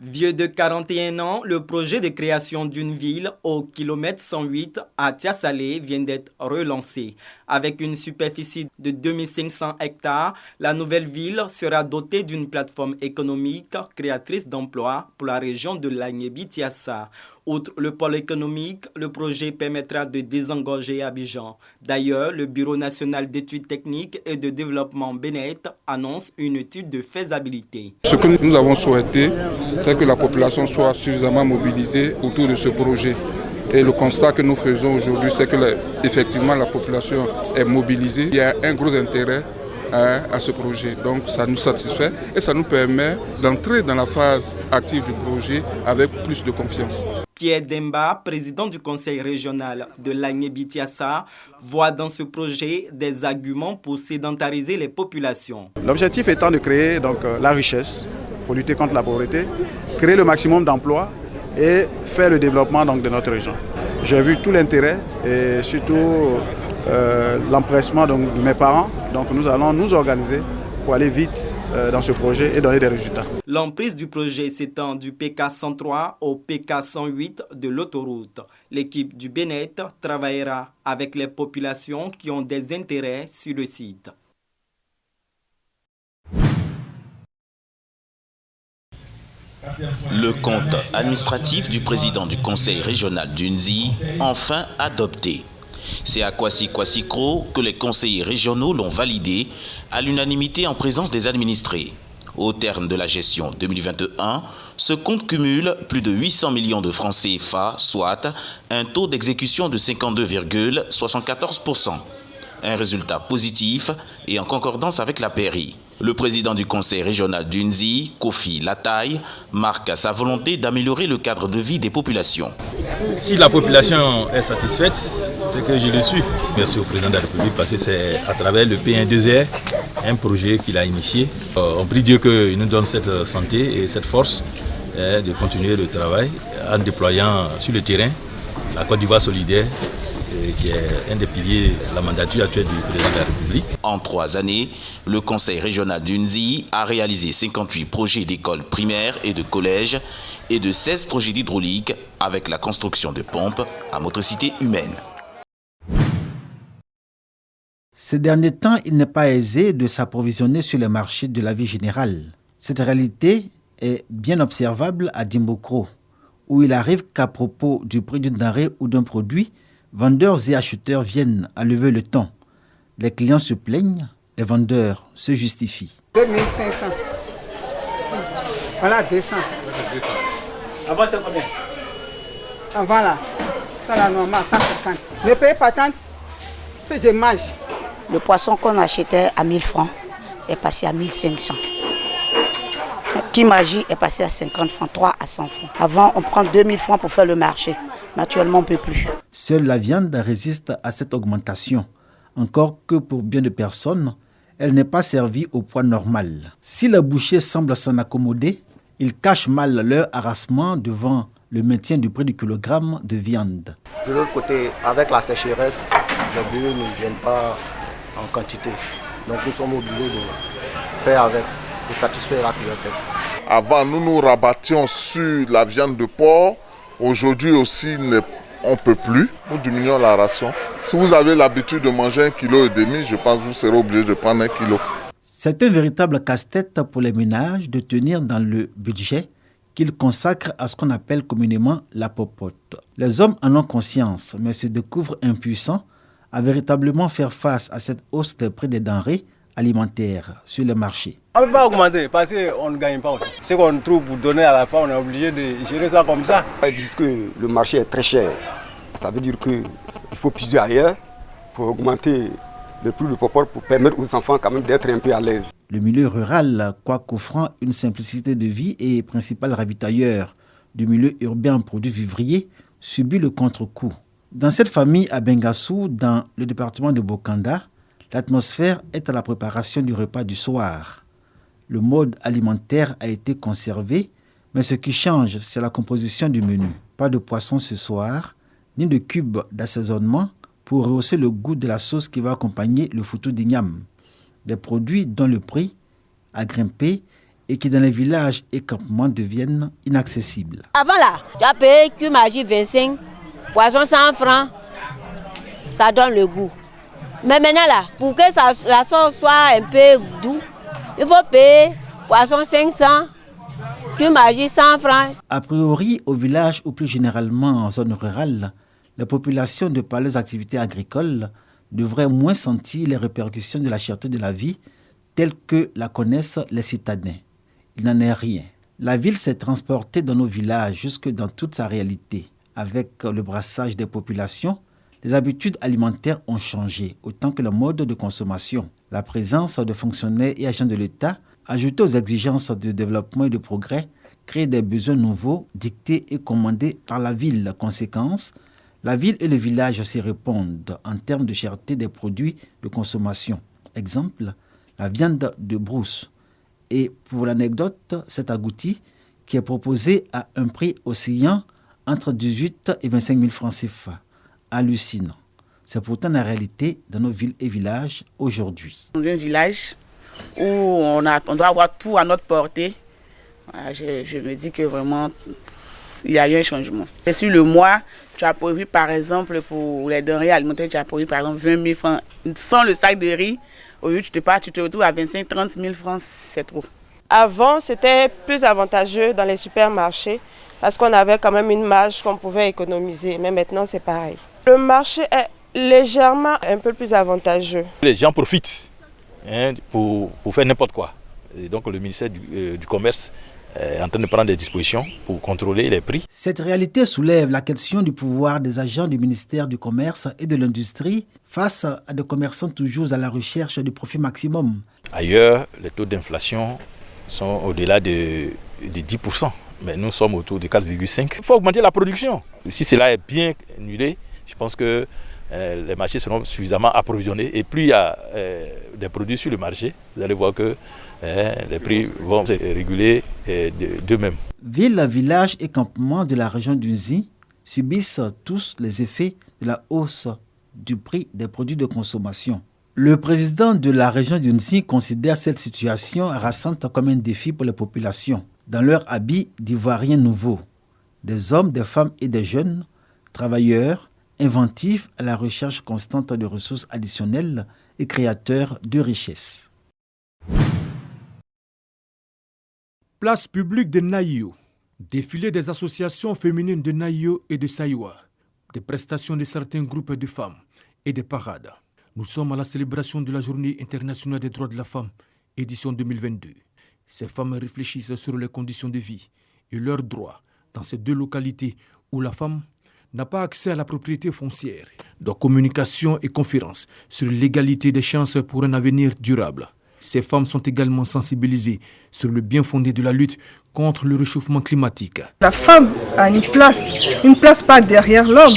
Vieux de 41 ans, le projet de création d'une ville au kilomètre 108 à Tiasalé vient d'être relancé. Avec une superficie de 2500 hectares, la nouvelle ville sera dotée d'une plateforme économique créatrice d'emplois pour la région de Lagnébi-Tiassa. Outre le pôle économique, le projet permettra de désengorger Abidjan. D'ailleurs, le Bureau national d'études techniques et de développement Benet annonce une étude de faisabilité. Ce que nous avons souhaité, c'est que la population soit suffisamment mobilisée autour de ce projet. Et le constat que nous faisons aujourd'hui, c'est que effectivement la population est mobilisée. Il y a un gros intérêt à ce projet. Donc ça nous satisfait et ça nous permet d'entrer dans la phase active du projet avec plus de confiance. Pierre Demba, président du conseil régional de Lagnébi-Tiassa, voit dans ce projet des arguments pour sédentariser les populations. L'objectif étant de créer donc, la richesse pour lutter contre la pauvreté, créer le maximum d'emplois et faire le développement donc, de notre région. J'ai vu tout l'intérêt et surtout l'empressement de mes parents. Donc nous allons nous organiser pour aller vite dans ce projet et donner des résultats. L'emprise du projet s'étend du PK 103 au PK 108 de l'autoroute. L'équipe du Benet travaillera avec les populations qui ont des intérêts sur le site. Le compte administratif du président du conseil régional d'Unzi, enfin adopté. C'est à Kwasi-Kwasi-Kro que les conseillers régionaux l'ont validé à l'unanimité en présence des administrés. Au terme de la gestion 2021, ce compte cumule plus de 800 millions de francs CFA, soit un taux d'exécution de 52,74%. Un résultat positif et en concordance avec la PRI. Le président du conseil régional d'Unzi, Kofi Lataille, marque sa volonté d'améliorer le cadre de vie des populations. Si la population est satisfaite, c'est que je le suis. Merci au président de la République parce que c'est à travers le P1-2R, un projet qu'il a initié. On prie Dieu qu'il nous donne cette santé et cette force de continuer le travail en déployant sur le terrain la Côte d'Ivoire solidaire, qui est un des piliers de la mandature actuelle du président de la République. En 3 années, le conseil régional d'Unzi a réalisé 58 projets d'écoles primaires et de collèges et de 16 projets d'hydraulique avec la construction de pompes à motricité humaine. Ces derniers temps, il n'est pas aisé de s'approvisionner sur les marchés de la vie générale. Cette réalité est bien observable à Dimbokro, où il arrive qu'à propos du prix d'une denrée ou d'un produit, vendeurs et acheteurs viennent à lever le ton. Les clients se plaignent, les vendeurs se justifient. 2500. Voilà 200. Avant c'était combien? Avant là, ça la normale, 150. Ne payez pas tant, que je mange. Le poisson qu'on achetait à 1000 francs est passé à 1500. Kimaji est passé à 50 francs, 3 à 100 francs. Avant, on prend 2000 francs pour faire le marché. Mais actuellement, on ne peut plus. Seule la viande résiste à cette augmentation. Encore que pour bien de personnes, elle n'est pas servie au poids normal. Si les bouchers semblent s'en accommoder, ils cachent mal leur harassement devant le maintien du prix du kilogramme de viande. De l'autre côté, avec la sécheresse, les bœufs ne viennent pas en quantité. Donc nous sommes obligés de faire avec, de satisfaire la clientèle. Avant, nous nous rabattions sur la viande de porc. Aujourd'hui aussi, on ne peut plus. Nous diminuons la ration. Si vous avez l'habitude de manger 1,5 kg, je pense que vous serez obligé de prendre 1 kg. C'est un véritable casse-tête pour les ménages de tenir dans le budget qu'ils consacrent à ce qu'on appelle communément la popote. Les hommes en ont conscience, mais se découvrent impuissants à véritablement faire face à cette hausse des prix des denrées alimentaires sur les marchés. On ne peut pas augmenter parce qu'on ne gagne pas aussi. Ce qu'on trouve pour donner à la fin, on est obligé de gérer ça comme ça. Ils disent que le marché est très cher. Ça veut dire qu'il faut puiser ailleurs, il faut augmenter le prix du popote pour permettre aux enfants quand même d'être un peu à l'aise. Le milieu rural, quoique offrant une simplicité de vie et principal ravitailleur du milieu urbain en produits vivriers, subit le contre-coup. Dans cette famille à Bengassou, dans le département de Bokanda, l'atmosphère est à la préparation du repas du soir. Le mode alimentaire a été conservé, mais ce qui change, c'est la composition du menu. Pas de poisson ce soir, ni de cubes d'assaisonnement pour rehausser le goût de la sauce qui va accompagner le foutou d'igname. Des produits dont le prix a grimpé et qui dans les villages et campements deviennent inaccessibles. Avant là, tu as payé Cumagie 25, poisson 100 francs, ça donne le goût. Mais maintenant là, pour que la sauce soit un peu doux, il faut payer poisson 500, Cumagie 100 francs. A priori, au village ou plus généralement en zone rurale, la population de par leurs activités agricoles devrait moins sentir les répercussions de la cherté de la vie telles que la connaissent les citadins. Il n'en est rien. La ville s'est transportée dans nos villages jusque dans toute sa réalité. Avec le brassage des populations, les habitudes alimentaires ont changé, autant que le mode de consommation. La présence de fonctionnaires et agents de l'État, ajoutée aux exigences de développement et de progrès, crée des besoins nouveaux dictés et commandés par la ville. Conséquence, la ville et le village s'y répondent en termes de cherté des produits de consommation. Exemple, la viande de brousse. Et pour l'anecdote, cet agouti qui est proposé à un prix oscillant entre 18 et 25 000 francs CFA. Hallucinant. C'est pourtant la réalité dans nos villes et villages aujourd'hui. Dans un village où on doit avoir tout à notre portée, je me dis que vraiment, il y a eu un changement. Et sur le mois, tu as prévu par exemple pour les denrées alimentaires, tu as prévu par exemple 20 000 francs sans le sac de riz. Au lieu tu te retrouves à 25-30 000 francs, c'est trop. Avant, c'était plus avantageux dans les supermarchés parce qu'on avait quand même une marge qu'on pouvait économiser. Mais maintenant, c'est pareil. Le marché est légèrement un peu plus avantageux. Les gens profitent pour faire n'importe quoi. Et donc le ministère du Commerce est en train de prendre des dispositions pour contrôler les prix. Cette réalité soulève la question du pouvoir des agents du ministère du Commerce et de l'Industrie face à des commerçants toujours à la recherche du profit maximum. Ailleurs, les taux d'inflation sont au-delà de 10%, mais nous sommes autour de 4,5%. Il faut augmenter la production. Si cela est bien annulé, je pense que les marchés seront suffisamment approvisionnés et plus il y a des produits sur le marché, vous allez voir que les prix vont se réguler d'eux-mêmes. Villes, villages et campements de la région d'Unzi subissent tous les effets de la hausse du prix des produits de consommation. Le président de la région d'Unzi considère cette situation harassante comme un défi pour les populations. Dans leur habit d'ivoiriens nouveaux, des hommes, des femmes et des jeunes, travailleurs, inventifs à la recherche constante de ressources additionnelles et créateurs de richesses. Place publique de Naïo. Défilé des associations féminines de Naïo et de Saïwa. Des prestations de certains groupes de femmes et des parades. Nous sommes à la célébration de la Journée internationale des droits de la femme, édition 2022. Ces femmes réfléchissent sur les conditions de vie et leurs droits dans ces deux localités où la femme n'a pas accès à la propriété foncière. Donc communication et conférences sur l'égalité des chances pour un avenir durable. Ces femmes sont également sensibilisées sur le bien fondé de la lutte contre le réchauffement climatique. La femme a une place pas derrière l'homme,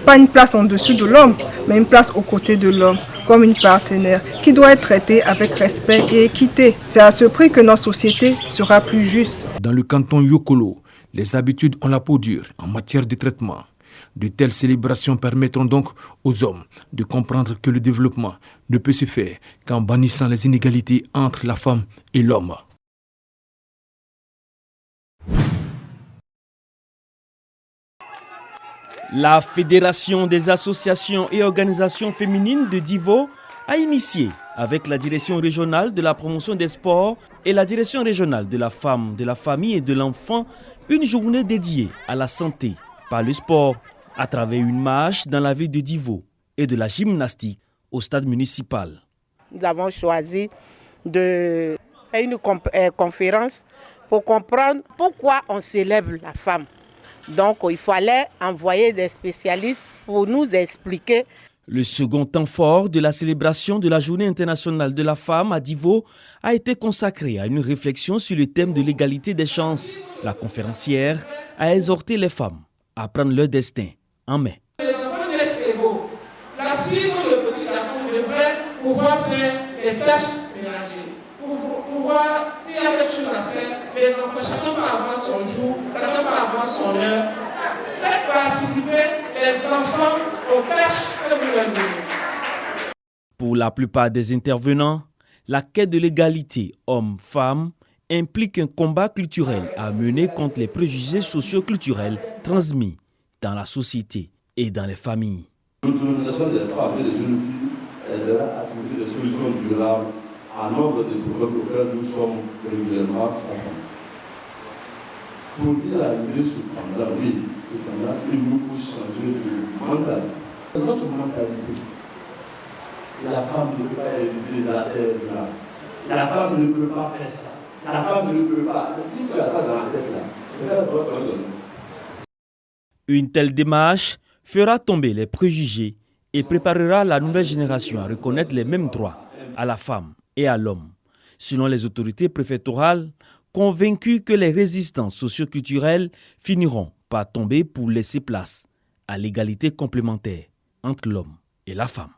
pas une place en dessous de l'homme, mais une place aux côtés de l'homme, comme une partenaire qui doit être traitée avec respect et équité. C'est à ce prix que notre société sera plus juste. Dans le canton Yokolo, les habitudes ont la peau dure en matière de traitement. De telles célébrations permettront donc aux hommes de comprendre que le développement ne peut se faire qu'en bannissant les inégalités entre la femme et l'homme. La Fédération des associations et organisations féminines de Divo a initié, avec la direction régionale de la promotion des sports et la direction régionale de la femme, de la famille et de l'enfant, une journée dédiée à la santé par le sport, à travers une marche dans la ville de Divo et de la gymnastique au stade municipal. Nous avons choisi de faire une conférence pour comprendre pourquoi on célèbre la femme. Donc il fallait envoyer des spécialistes pour nous expliquer. Le second temps fort de la célébration de la Journée internationale de la femme à Divo a été consacré à une réflexion sur le thème de l'égalité des chances. La conférencière a exhorté les femmes à prendre leur destin en main. Les enfants naissent égaux. La fille ou le petit garçon devrait pouvoir faire les tâches ménagères. Pour voir s'il y a quelque chose à faire, les enfants, chacun peut avoir son jour, chacun peut avoir son heure. Faites participer les enfants aux tâches que vous leur donnez. Pour la plupart des intervenants, la quête de l'égalité homme-femme implique un combat culturel à mener contre les préjugés socio-culturels transmis dans la société et dans les familles. L'autonomisation des femmes et des jeunes filles aidera à trouver des solutions durables à nombre de problèmes auxquels nous sommes régulièrement confrontés. Pour y arriver, cependant, il nous faut changer de mentalité. Notre mentalité, la femme ne peut pas hériter de la terre là. La femme ne peut pas faire ça. La femme ne peut pas. Si tu as ça dans la tête là, elle doit te le donner. Une telle démarche fera tomber les préjugés et préparera la nouvelle génération à reconnaître les mêmes droits à la femme et à l'homme. Selon les autorités préfectorales, convaincues que les résistances socio-culturelles finiront par tomber pour laisser place à l'égalité complémentaire entre l'homme et la femme.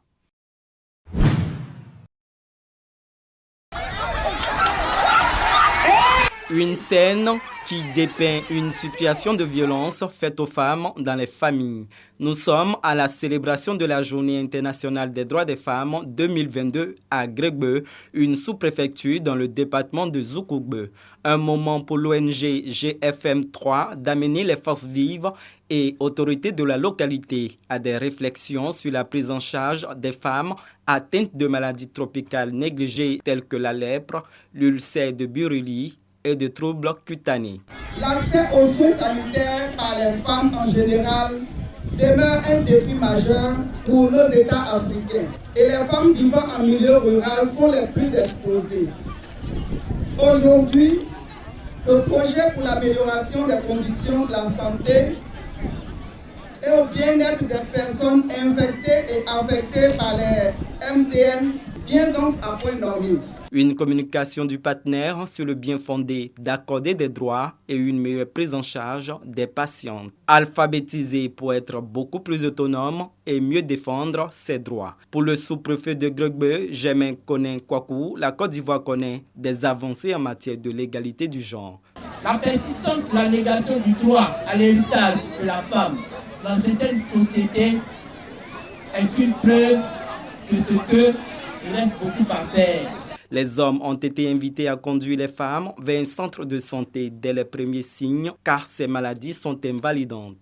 Une scène qui dépeint une situation de violence faite aux femmes dans les familles. Nous sommes à la célébration de la Journée internationale des droits des femmes 2022 à Gregbeu, une sous-préfecture dans le département de Zoukougbe. Un moment pour l'ONG GFM3 d'amener les forces vives et autorités de la localité à des réflexions sur la prise en charge des femmes atteintes de maladies tropicales négligées telles que la lèpre, l'ulcère de Buruli et de troubles cutanés. L'accès aux soins sanitaires par les femmes en général demeure un défi majeur pour nos États africains. Et les femmes vivant en milieu rural sont les plus exposées. Aujourd'hui, le projet pour l'amélioration des conditions de la santé et au bien-être des personnes infectées et affectées par les MDN vient donc à point nommé. Une communication du partenaire sur le bien fondé d'accorder des droits et une meilleure prise en charge des patientes. Alphabétisées pour être beaucoup plus autonomes et mieux défendre ses droits. Pour le sous-préfet de Gregbeu, Germain Konin Kwaku, la Côte d'Ivoire connaît des avancées en matière de l'égalité du genre. La persistance de la négation du droit à l'héritage de la femme dans certaines sociétés est une preuve de ce qu'il reste beaucoup à faire. Les hommes ont été invités à conduire les femmes vers un centre de santé dès les premiers signes car ces maladies sont invalidantes.